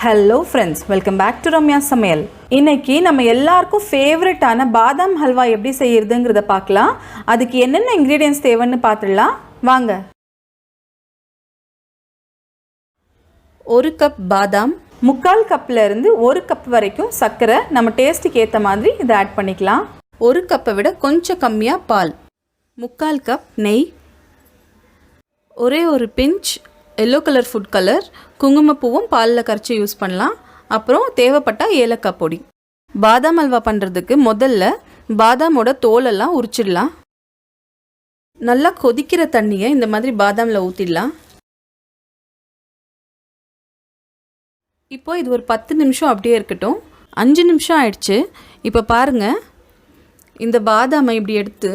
Hello friends, welcome back to Ramya Samayal. இன்னைக்கு நம்ம எல்லாருக்கும் ஃபேவரட்டான பாதாம் ஹல்வா எப்படி செய்யறதுங்கறத பார்க்கலாம். அதுக்கு என்னென்ன ingredients தேவைன்னு பார்த்துடலாம். வாங்க. 1 கப் பாதாம், 3/4 கப்ல இருந்து 1 கப் வரைக்கும் சர்க்கரை நம்ம டேஸ்ட்க்கு ஏத்த மாதிரி இத ஆட் பண்ணிக்கலாம். 1 கப்பை விட கொஞ்சம் கம்மியா பால், 3/4 கப் நெய், ஒரே ஒரு pinch yellow color food color, குங்குமப்பூவும் பாலில் கரைச்சி யூஸ் பண்ணலாம். அப்புறம் தேவைப்பட்ட ஏலக்காய் பொடி. பாதாம் அல்வா பண்ணுறதுக்கு முதல்ல பாதாமோட தோலெல்லாம் உரிச்சிடலாம். நல்லா கொதிக்கிற தண்ணியை இந்த மாதிரி பாதாமில் ஊற்றிடலாம். இப்போ இது ஒரு 10 நிமிஷம் அப்படியே இருக்கட்டும். 5 நிமிஷம் ஆயிடுச்சு. இப்போ பாருங்கள், இந்த பாதாமை இப்படி எடுத்து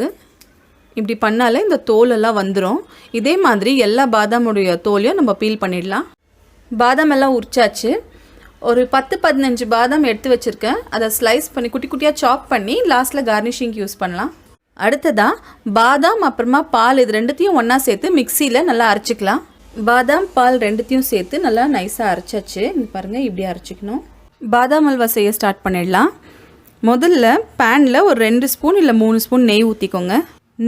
இப்படி பண்ணாலே இந்த தோலெல்லாம் வந்துடும். இதே மாதிரி எல்லா பாதாமுடைய தோலையும் நம்ம பீல் பண்ணிடலாம். பாதாம் எல்லாம் உரிச்சாச்சு. ஒரு 10-15 பாதாம் எடுத்து வச்சுருக்கேன். அதை ஸ்லைஸ் பண்ணி குட்டி குட்டியாக சாப் பண்ணி லாஸ்ட்டில் கார்னிஷிங்க்கு யூஸ் பண்ணலாம். அடுத்ததாக பாதாம் அப்புறமா பால் இது ரெண்டுத்தையும் ஒன்றா சேர்த்து மிக்சியில் நல்லா அரைச்சிக்கலாம். பாதாம் பால் ரெண்டுத்தையும் சேர்த்து நல்லா நைஸாக அரைச்சாச்சு. இந்த பாருங்கள், இப்படி அரைச்சிக்கணும். பாதாம் அல்வா செய்ய ஸ்டார்ட் பண்ணிடலாம். முதல்ல பேனில் ஒரு 2 ஸ்பூன் இல்லை 3 ஸ்பூன் நெய் ஊற்றிக்கோங்க.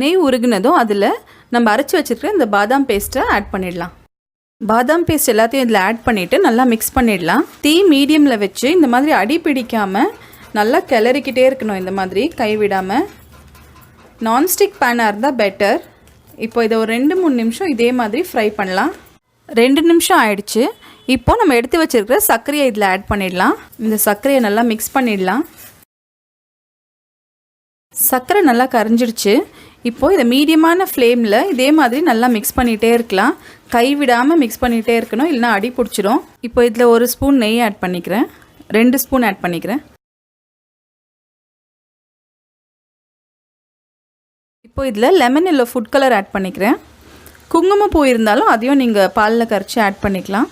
நெய் உருகுனதும் அதில் நம்ம அரைச்சி வச்சுருக்கிற இந்த பாதாம் பேஸ்ட்டை ஆட் பண்ணிடலாம். பாதாம் பேஸ்ட் எல்லாத்தையும் இதில் ஆட் பண்ணிவிட்டு நல்லா மிக்ஸ் பண்ணிடலாம். தீ மீடியமில் வச்சு இந்த மாதிரி அடி பிடிக்காமல் நல்லா கிளறிக்கிட்டே இருக்கணும். இந்த மாதிரி கைவிடாமல். நான்ஸ்டிக் பேனாக இருந்தால் பெட்டர். இப்போ இதை ஒரு 2-3 நிமிஷம் இதே மாதிரி ஃப்ரை பண்ணலாம். 2 நிமிஷம் ஆயிடுச்சு. இப்போ நம்ம எடுத்து வச்சுருக்கிற சர்க்கரையை இதில் ஆட் பண்ணிடலாம். இந்த சர்க்கரையை நல்லா மிக்ஸ் பண்ணிடலாம். சர்க்கரை நல்லா கரைஞ்சிடுச்சு. இப்போது இதை மீடியமான ஃப்ளேமில் இதே மாதிரி நல்லா மிக்ஸ் பண்ணிகிட்டே இருக்கலாம். கைவிடாமல் மிக்ஸ் பண்ணிகிட்டே இருக்கணும், இல்லைனா அடி பிடிச்சிடும். இப்போ இதில் 1 ஸ்பூன் நெய் ஆட் பண்ணிக்கிறேன். 2 ஸ்பூன் ஆட் பண்ணிக்கிறேன். இப்போ இதில் lemon yellow food colour add பண்ணிக்கிறேன். குங்குமப்பூ இருந்தாலும் அதையும் நீங்கள் பாலில் கரைச்சி ஆட் பண்ணிக்கலாம்.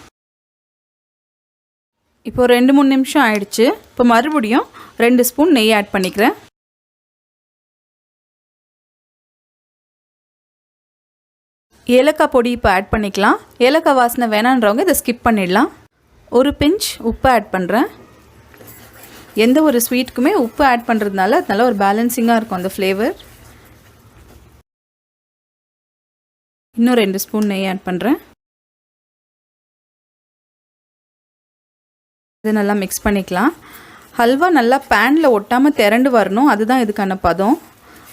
இப்போது 2-3 நிமிஷம் ஆயிடுச்சு. இப்போ மறுபடியும் 2 ஸ்பூன் நெய் ஆட் பண்ணிக்கிறேன். ஏலக்காய் பொடி இப்போ ஆட் பண்ணிக்கலாம். ஏலக்காய் வாசனை வேணான்றவங்க இதை ஸ்கிப் பண்ணிடலாம். ஒரு பிஞ்ச் உப்பு ஆட் பண்ணுறேன். எந்த ஒரு ஸ்வீட்டுக்குமே உப்பு ஆட் பண்ணுறதுனால அது நல்லா ஒரு பேலன்சிங்காக இருக்கும் அந்த ஃப்ளேவர். இன்னும் 2 ஸ்பூன் நெய் ஆட் பண்ணுறேன். இதை நல்லா மிக்ஸ் பண்ணிக்கலாம். ஹல்வா நல்லா பேனில் ஒட்டாமல் திரண்டு வரணும், அதுதான் இதுக்கான பதம்.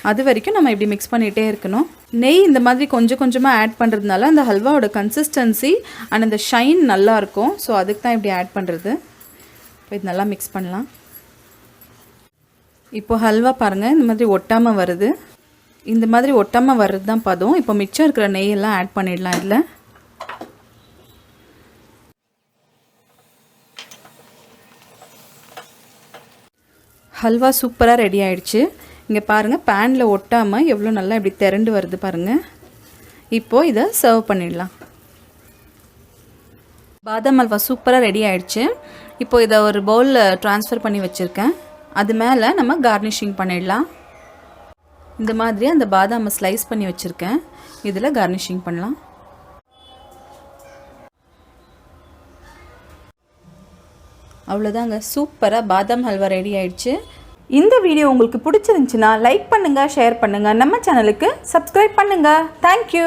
அது வரைக்கும் நம்ம இப்படி மிக்ஸ் பண்ணிகிட்டே இருக்கணும். நெய் இந்த மாதிரி கொஞ்சம் கொஞ்சமாக ஆட் பண்ணுறதுனால அந்த ஹல்வாவோட கன்சிஸ்டன்சி அண்ட் அந்த ஷைன் நல்லாயிருக்கும். ஸோ அதுக்கு தான் இப்படி ஆட் பண்ணுறது. இப்போ இது நல்லா மிக்ஸ் பண்ணலாம். இப்போ ஹல்வா பாருங்கள், இந்த மாதிரி ஒட்டாமல் வருது. இந்த மாதிரி ஒட்டாமல் வர்றது தான் பதம். இப்போ மிச்சம் இருக்கிற நெய்யெல்லாம் ஆட் பண்ணிடலாம். இதில் ஹல்வா சூப்பராக ரெடி ஆயிடுச்சு. இங்கே பாருங்கள், பேனில் ஒட்டாமல் எவ்வளோ நல்லா இப்படி திரண்டு வருது பாருங்கள். இப்போது இதை சர்வ் பண்ணிடலாம். பாதாம் அல்வா சூப்பராக ரெடி ஆயிடுச்சு. இப்போ இதை ஒரு பவுலில் ட்ரான்ஸ்ஃபர் பண்ணி வச்சுருக்கேன். அது மேலே நம்ம கார்னிஷிங் பண்ணிடலாம். இந்த மாதிரி அந்த பாதாமை ஸ்லைஸ் பண்ணி வச்சுருக்கேன். இதில் கார்னிஷிங் பண்ணலாம். அவ்வளோதாங்க, சூப்பராக பாதாம் ஹல்வா ரெடி ஆயிடுச்சு. இந்த வீடியோ உங்களுக்கு பிடிச்சிருந்துச்சுன்னா லைக் பண்ணுங்கள், ஷேர் பண்ணுங்கள், நம்ம சேனலுக்கு சப்ஸ்கிரைப் பண்ணுங்கள். தேங்க்யூ.